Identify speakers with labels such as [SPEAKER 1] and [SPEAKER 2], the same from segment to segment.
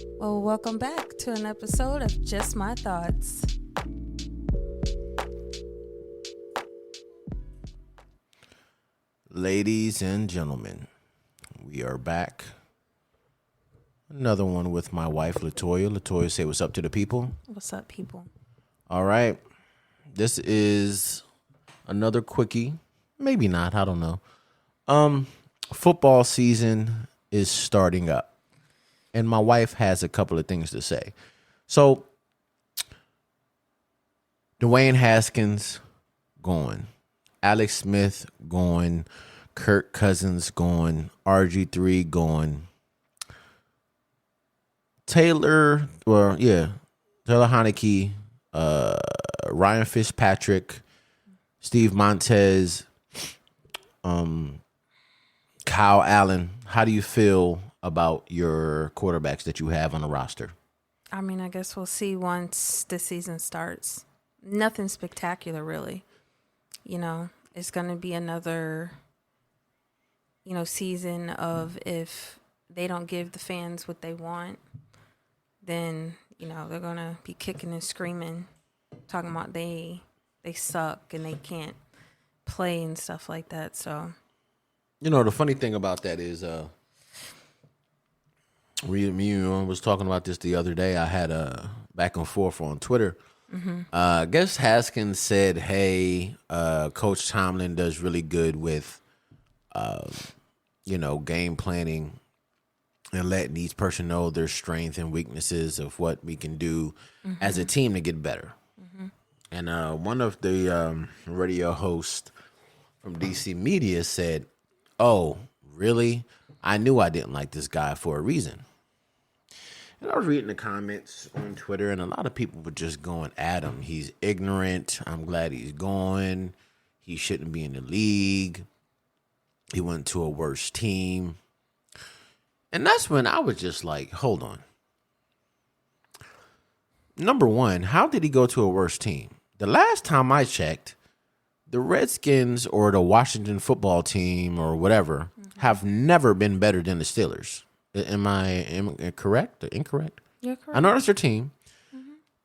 [SPEAKER 1] Well, welcome back to an episode of Just My Thoughts.
[SPEAKER 2] Ladies and gentlemen, we are back. Another one with my wife, Latoya. Latoya, say what's up to the people.
[SPEAKER 1] What's up, people?
[SPEAKER 2] All right. This is another quickie. Maybe not. I don't know. Football season is starting up. And my wife has a couple of things to say. So, Dwayne Haskins gone. Alex Smith gone. Kirk Cousins gone. RG3 gone. Taylor Heineke, Ryan Fitzpatrick, Steve Montez, Kyle Allen. How do you feel about your quarterbacks that you have on the roster?
[SPEAKER 1] I mean, I guess we'll see once the season starts. Nothing spectacular, really. It's going to be another, season of if they don't give the fans what they want, then, they're going to be kicking and screaming, talking about they suck and they can't play and stuff like that. So,
[SPEAKER 2] the funny thing about that is, me was talking about this the other day. I had a back and forth on Twitter. I guess Haskins said, hey, Coach Tomlin does really good with, game planning and letting each person know their strengths and weaknesses of what we can do as a team to get better. And one of the radio hosts from DC Media said, oh, really? I knew I didn't like this guy for a reason. And I was reading the comments on Twitter, and a lot of people were just going at him. He's ignorant. I'm glad he's gone. He shouldn't be in the league. He went to a worse team. And that's when I was just like, hold on. Number one, how did he go to a worse team? The last time I checked, the Redskins or the Washington football team or whatever have never been better than the Steelers. Am I correct or incorrect?
[SPEAKER 1] you're correct.
[SPEAKER 2] I know that's their team.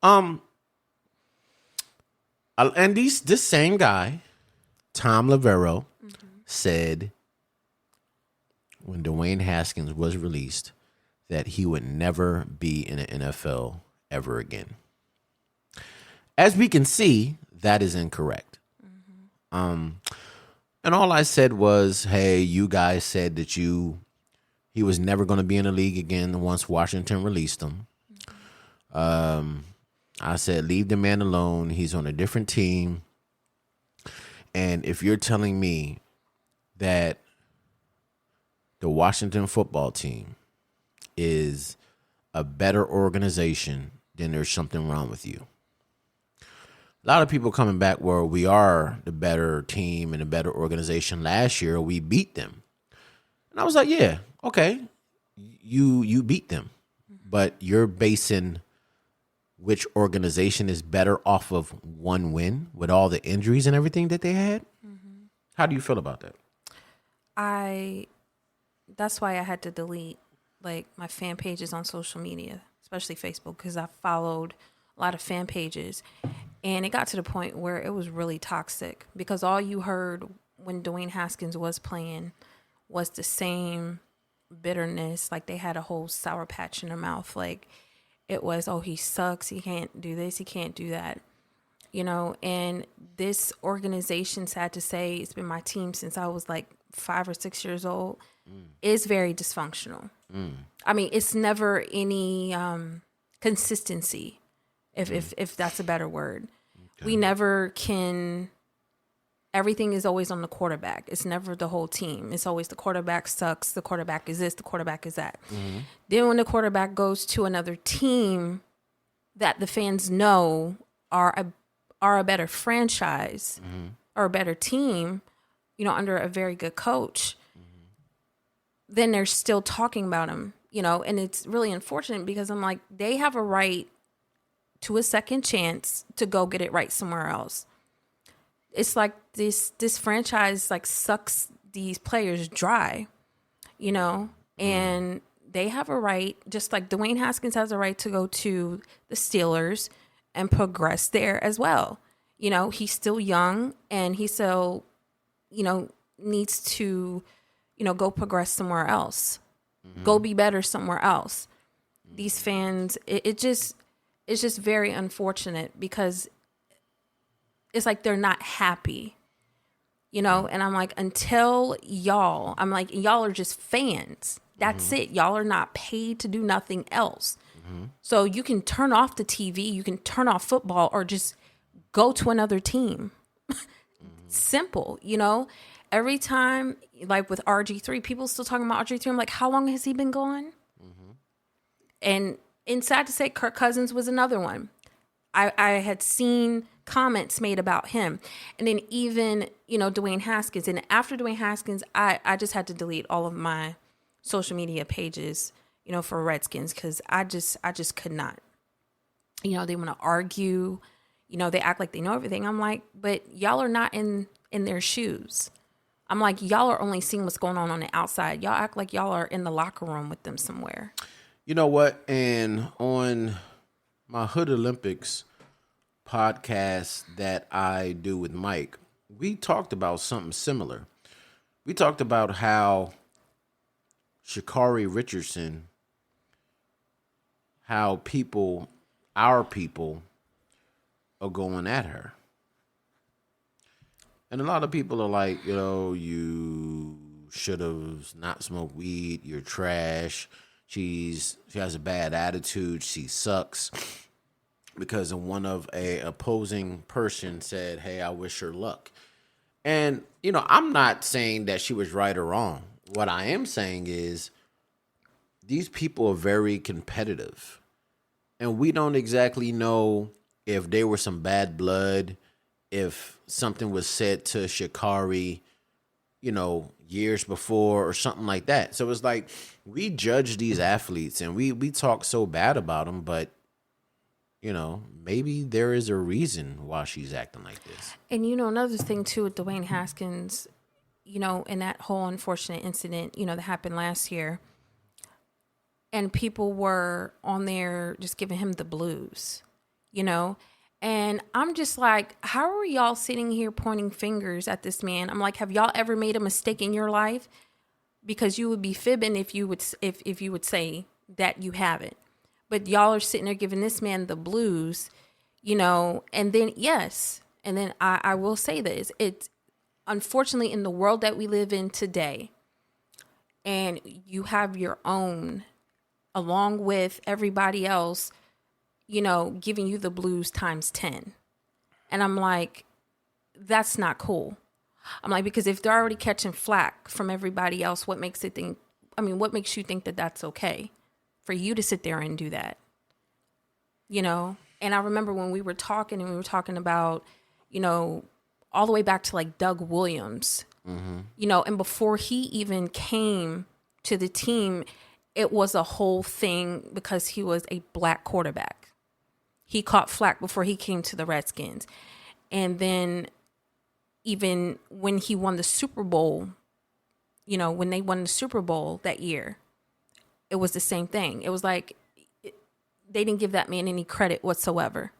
[SPEAKER 2] And this same guy, Tom Lavero, said when Dwayne Haskins was released that he would never be in the NFL ever again. As we can see, that is incorrect. And all I said was, hey, you guys said that he was never going to be in the league again once Washington released him. I said, leave the man alone. He's on a different team. And if you're telling me that the Washington football team is a better organization, then there's something wrong with you. A lot of people coming back where we are the better team and a better organization. Last year, we beat them. And I was like, yeah, okay, you beat them. But you're basing which organization is better off of one win with all the injuries and everything that they had? How do you feel about that?
[SPEAKER 1] That's why I had to delete my fan pages on social media, especially Facebook, because I followed a lot of fan pages. And it got to the point where it was really toxic because all you heard when Dwayne Haskins was playing was the same bitterness. Like they had a whole sour patch in their mouth. Like it was, oh, he sucks. He can't do this. He can't do that. And this organization, sad to say, it's been my team since I was like 5 or 6 years old, is very dysfunctional. I mean, it's never any consistency, if that's a better word. Okay. We never can. Everything is always on the quarterback. It's never the whole team. It's always the quarterback sucks. The quarterback is this. The quarterback is that. Then when the quarterback goes to another team that the fans know are a better franchise or a better team, under a very good coach, then they're still talking about him, and it's really unfortunate because I'm like, they have a right to a second chance to go get it right somewhere else. It's like this franchise sucks these players dry, and they have a right, just like Dwayne Haskins has a right to go to the Steelers and progress there as well. You know, he's still young and he still, you know, needs to, you know, go progress somewhere else, go be better somewhere else. These fans, it's just very unfortunate because it's like they're not happy, you know? And I'm like, until y'all are just fans. That's it. Y'all are not paid to do nothing else. So you can turn off the TV, you can turn off football, or just go to another team. Simple, you know? Every time, like with RG3, people still talking about RG3. I'm like, how long has he been gone? And sad to say, Kirk Cousins was another one. I had seen comments made about him. And then even, you know, Dwayne Haskins. And after Dwayne Haskins, I just had to delete all of my social media pages, you know, for Redskins, because I just could not. You know, they want to argue. You know, they act like they know everything. I'm like, but y'all are not in their shoes. I'm like, y'all are only seeing what's going on the outside. Y'all act like y'all are in the locker room with them somewhere.
[SPEAKER 2] You know what? And on my Hood Olympics podcast that I do with Mike, we talked about something similar. We talked about how Sha'Carri Richardson, how our people are going at her. And a lot of people are like, you know, you should have not smoked weed. You're trash. She has a bad attitude. She sucks. Because one of a opposing person said, hey, I wish her luck. And, you know, I'm not saying that she was right or wrong. What I am saying is these people are very competitive. And we don't exactly know if there were some bad blood, if something was said to Sha'Carri, you know, years before or something like that. So it's like we judge these athletes and we talk so bad about them, but, you know, maybe there is a reason why she's acting like this.
[SPEAKER 1] And, you know, another thing, too, with Dwayne Haskins, you know, in that whole unfortunate incident, you know, that happened last year, and people were on there just giving him the blues, you know? And I'm just like, how are y'all sitting here pointing fingers at this man? I'm like, have y'all ever made a mistake in your life? Because you would be fibbing if you would say that you haven't. But y'all are sitting there giving this man the blues, you know? And then, yes, and then I will say this. It's unfortunately in the world that we live in today, and you have your own, along with everybody else, you know, giving you the blues times 10. And I'm like, that's not cool. I'm like, because if they're already catching flack from everybody else, what makes you think that that's okay for you to sit there and do that? You know? And I remember when we were talking about, you know, all the way back to like Doug Williams, you know, and before he even came to the team, it was a whole thing because he was a black quarterback. He caught flack before he came to the Redskins. And then even when he won the Super Bowl, you know, when they won the Super Bowl that year, it was the same thing. It was like they didn't give that man any credit whatsoever.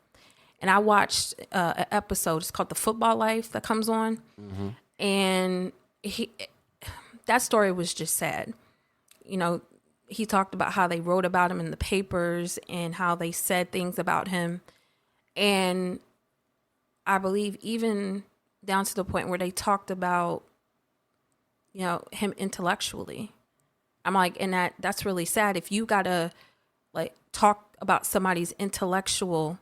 [SPEAKER 1] And I watched an episode, it's called The Football Life, that comes on. And that story was just sad. You know, he talked about how they wrote about him in the papers and how they said things about him. And I believe even down to the point where they talked about, you know, him intellectually. I'm like, and that's really sad. If you gotta like talk about somebody's intellectual,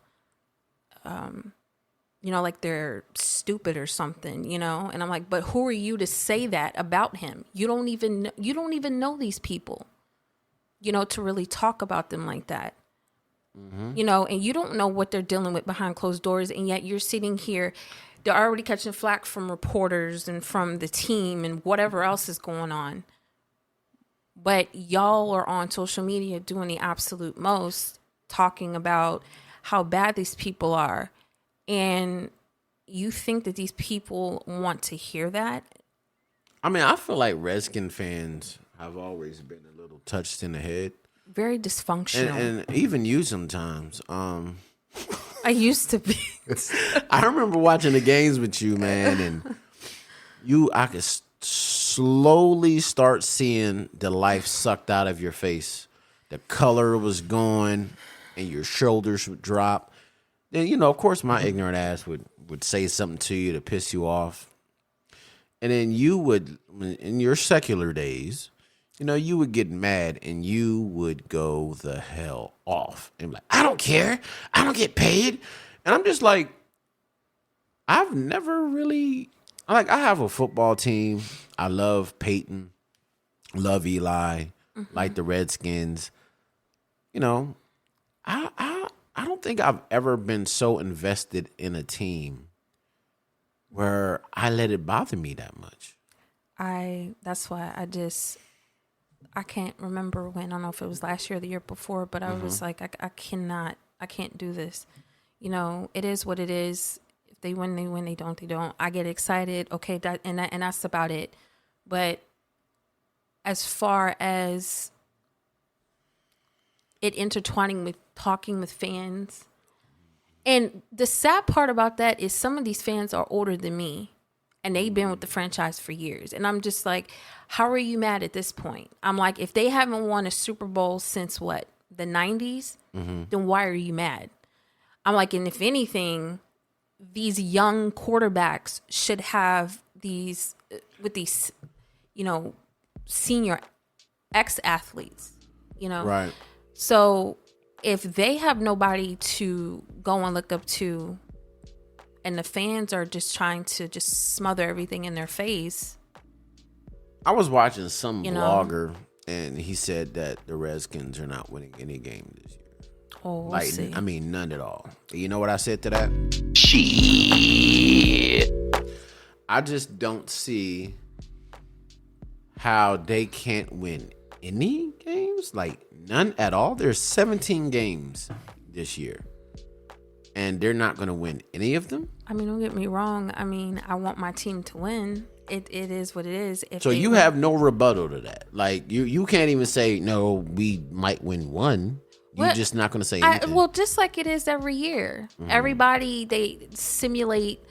[SPEAKER 1] you know, like they're stupid or something, you know? And I'm like, but who are you to say that about him? You don't even know these people, you know, to really talk about them like that. You know, and you don't know what they're dealing with behind closed doors. And yet you're sitting here, they're already catching flack from reporters and from the team and whatever else is going on. But y'all are on social media doing the absolute most, talking about how bad these people are. And you think that these people want to hear that?
[SPEAKER 2] I mean, I feel like Redskin fans have always been a little touched in the head,
[SPEAKER 1] Very dysfunctional.
[SPEAKER 2] and even you sometimes.
[SPEAKER 1] I used to be.
[SPEAKER 2] I remember watching the games with you, man, and I could slowly start seeing the life sucked out of your face. The color was gone, and your shoulders would drop. Then, of course, my ignorant ass would say something to you to piss you off. And then you would, in your secular days, you would get mad and you would go the hell off. And be like, I don't care. I don't get paid. And I'm just like, I've never really, I have a football team. I love Peyton, love Eli, like the Redskins. I don't think I've ever been so invested in a team where I let it bother me that much.
[SPEAKER 1] That's why I can't remember when. I don't know if it was last year or the year before, but I was like, I can't do this. It is what it is. If they win, they win. They don't, they don't. I get excited. Okay, and that's about it. But as far as it intertwining with talking with fans, and the sad part about that is some of these fans are older than me. And they've been with the franchise for years. And I'm just like, how are you mad at this point? I'm like, if they haven't won a Super Bowl since what, the 90s, then why are you mad? I'm like, and if anything, these young quarterbacks should have these, with these, senior ex-athletes,
[SPEAKER 2] Right.
[SPEAKER 1] So if they have nobody to go and look up to, and the fans are just trying to just smother everything in their face.
[SPEAKER 2] I was watching some blogger, and he said that the Redskins are not winning any game this year.
[SPEAKER 1] Oh, we'll see.
[SPEAKER 2] I mean, none at all. You know what I said to that?
[SPEAKER 3] Shit.
[SPEAKER 2] I just don't see how they can't win any games. Like, none at all. There's 17 games this year. And they're not going to win any of them?
[SPEAKER 1] I mean, don't get me wrong. I mean, I want my team to win. It is what it is.
[SPEAKER 2] So you have no rebuttal to that. Like, you can't even say, no, we might win one. You're just not going to say anything.
[SPEAKER 1] Well, just like it is every year. Everybody, they simulate,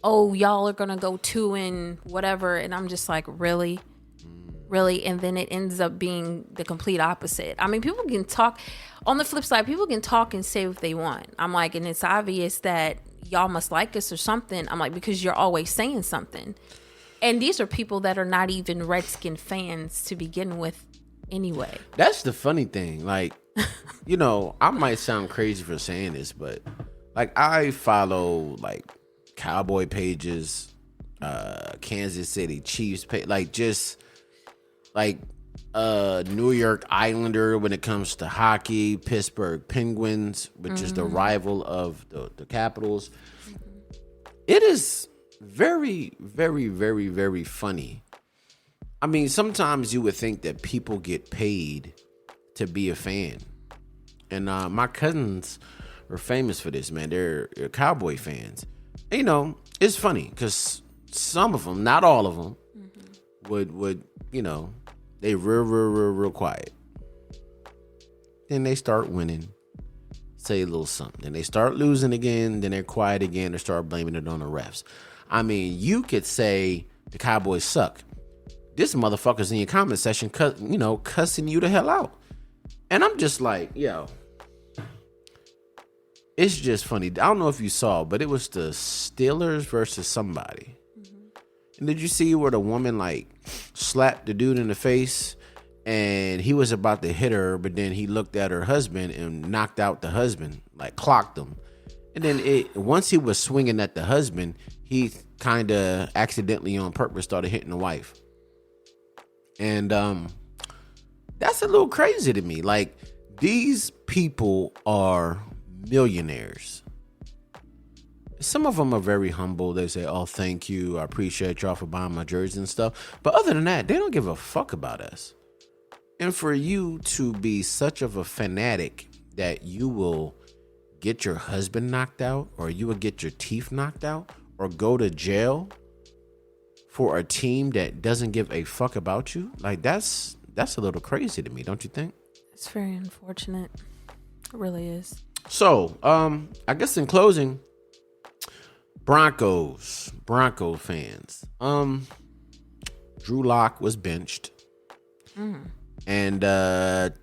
[SPEAKER 1] oh, y'all are going to go 2 and whatever. And I'm just like, really? Really? And then it ends up being the complete opposite. I mean, people can talk. On the flip side, people can talk and say what they want. I'm like, and it's obvious that y'all must like us or something. I'm like, because you're always saying something. And these are people that are not even Redskin fans to begin with anyway.
[SPEAKER 2] That's the funny thing. Like, I might sound crazy for saying this, but like, I follow like Cowboy pages, Kansas City Chiefs page, like just like New York Islander when it comes to hockey, Pittsburgh Penguins, which is the rival of the Capitals. It is very, very, very, very funny. I mean, sometimes you would think that people get paid to be a fan. And my cousins are famous for this, man. They're Cowboy fans. And, it's funny because some of them, not all of them, would they real quiet. Then they start winning, say a little something. Then they start losing again. Then they're quiet again. They start blaming it on the refs. I mean, you could say the Cowboys suck. This motherfucker's in your comment section, cussing you the hell out. And I'm just like, yo, it's just funny. I don't know if you saw, but it was the Steelers versus somebody. And did you see where the woman like slapped the dude in the face and he was about to hit her, but then he looked at her husband and knocked out the husband, like clocked him. And then once he was swinging at the husband, he kind of accidentally on purpose started hitting the wife. And that's a little crazy to me. Like, these people are millionaires. Some of them are very humble. They say, oh, thank you. I appreciate y'all for buying my jersey and stuff. But other than that, they don't give a fuck about us. And for you to be such of a fanatic that you will get your husband knocked out, or you will get your teeth knocked out, or go to jail for a team that doesn't give a fuck about you, like, that's that's a little crazy to me, don't you think?
[SPEAKER 1] It's very unfortunate. It really is.
[SPEAKER 2] So, I guess in closing, Bronco fans. Drew Lock was benched. And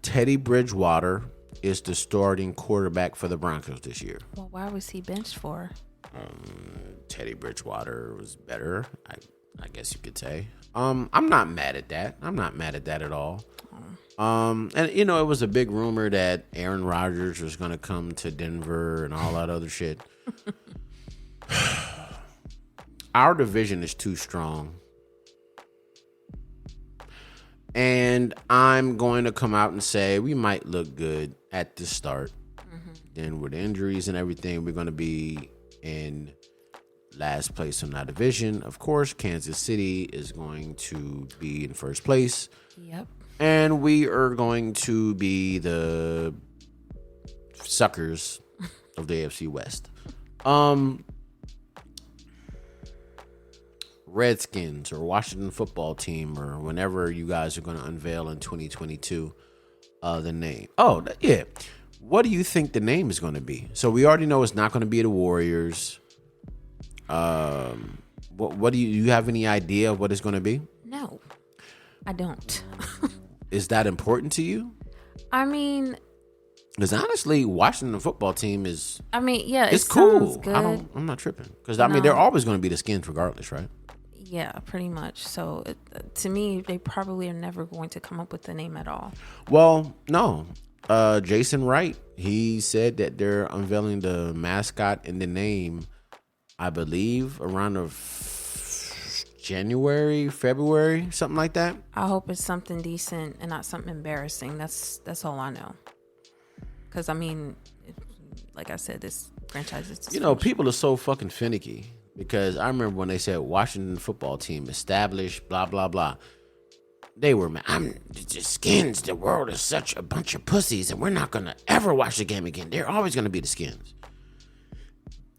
[SPEAKER 2] Teddy Bridgewater is the starting quarterback for the Broncos this year.
[SPEAKER 1] Well, why was he benched for?
[SPEAKER 2] Teddy Bridgewater was better, I guess you could say. I'm not mad at that. I'm not mad at that at all. And it was a big rumor that Aaron Rodgers was going to come to Denver and all that other shit. Our division is too strong. And I'm going to come out and say we might look good at the start. Then with injuries and everything, we're going to be in last place in our division. Of course, Kansas City is going to be in first place.
[SPEAKER 1] Yep.
[SPEAKER 2] And we are going to be the suckers of the AFC West. Redskins or Washington football team, or whenever you guys are going to unveil in 2022 the name. Oh, yeah. What do you think the name is going to be? So we already know it's not going to be the Warriors. What do you have any idea of what it's going to be?
[SPEAKER 1] No, I don't.
[SPEAKER 2] Is that important to you?
[SPEAKER 1] I mean,
[SPEAKER 2] because honestly, Washington football team is.
[SPEAKER 1] I mean, yeah,
[SPEAKER 2] it's
[SPEAKER 1] cool.
[SPEAKER 2] Good. I'm not tripping because I mean they're always going to be the Skins regardless, right?
[SPEAKER 1] Yeah, pretty much. So to me, they probably are never going to come up with the name at all.
[SPEAKER 2] Well, no. Jason Wright, he said that they're unveiling the mascot and the name, I believe, around January, February, something like that.
[SPEAKER 1] I hope it's something decent and not something embarrassing. That's all I know. Because, I mean, like I said, this franchise is...
[SPEAKER 2] people are so fucking finicky. Because I remember when they said Washington football team established, blah, blah, blah. They were, I'm the Skins. The world is such a bunch of pussies, and we're not going to ever watch the game again. They're always going to be the Skins.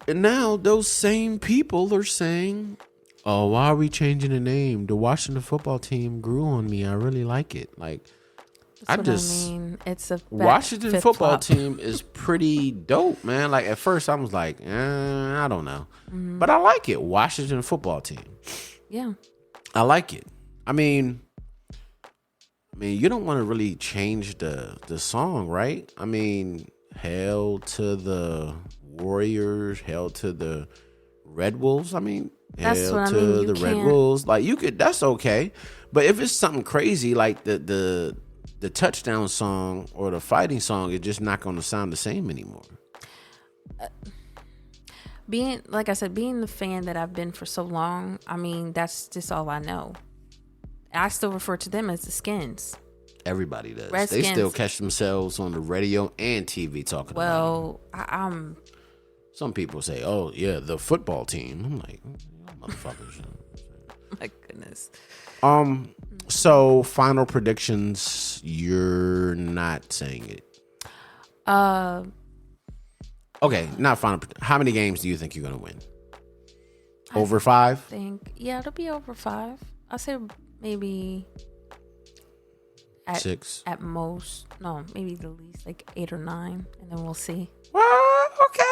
[SPEAKER 2] And now those same people are saying, oh, why are we changing the name? The Washington football team grew on me. I really like it. Like, I mean.
[SPEAKER 1] It's a
[SPEAKER 2] Washington football team is pretty dope, man. Like, at first I was like, I don't know. Mm-hmm. But I like it. Washington football team.
[SPEAKER 1] Yeah.
[SPEAKER 2] I like it. I mean, you don't want to really change the song, right? I mean, hail to the Warriors, hail to the Red Wolves. I mean, hail to the Red Wolves. Like, you could, that's okay. But if it's something crazy like the touchdown song or the fighting song, it's just not going to sound the same anymore.
[SPEAKER 1] Being the fan that I've been for so long, I mean, that's just all I know. I still refer to them as the Skins.
[SPEAKER 2] Everybody does.
[SPEAKER 1] Redskins.
[SPEAKER 2] They still catch themselves on the radio and TV talking about it.
[SPEAKER 1] I'm...
[SPEAKER 2] Some people say, oh, yeah, the football team. I'm like, motherfuckers.
[SPEAKER 1] My goodness.
[SPEAKER 2] So, final predictions. You're not saying it. Okay, not final. How many games do you think you're going to win? Over 5?
[SPEAKER 1] It'll be over 5. I'll say maybe
[SPEAKER 2] 6
[SPEAKER 1] at most. No, maybe the least, like 8 or 9, and then we'll see.
[SPEAKER 2] Well, okay.